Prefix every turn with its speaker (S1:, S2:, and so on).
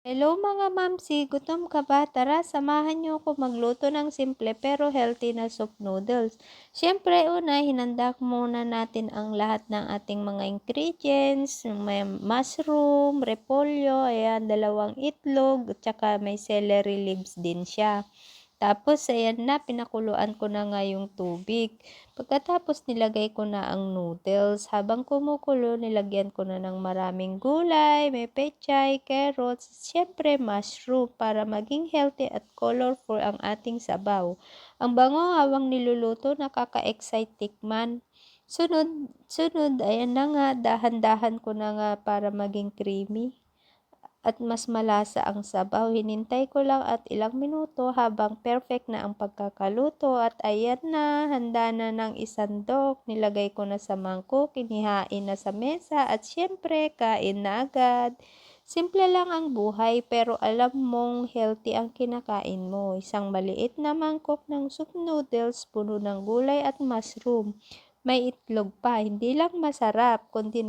S1: Hello mga mamsi, gutom ka ba? Tara, samahan niyo ako magluto ng simple pero healthy na soup noodles. Siyempre, una, hinanda muna natin ang lahat ng ating mga ingredients. May mushroom, repolyo, ayan, 2 itlog, at saka may celery leaves din siya. Tapos ayan na, pinakuluan ko na nga yung tubig. Pagkatapos nilagay ko na ang noodles. Habang kumukulo, nilagyan ko na ng maraming gulay, may pechay, carrots, syempre mushroom para maging healthy at colorful ang ating sabaw. Ang bango habang niluluto, nakaka-excite tikman. Sunod, ayan na nga, dahan-dahan ko na nga para maging creamy at mas malasa ang sabaw. Hinintay ko lang at ilang minuto habang perfect na ang pagkakaluto at ayan na, handa na ng isandok. Nilagay ko na sa mangkok, inihain na sa mesa at syempre kain na agad. Simple lang ang buhay pero alam mong healthy ang kinakain mo. Isang maliit na mangkok ng soup noodles puno ng gulay at mushroom. May itlog pa, hindi lang masarap kundi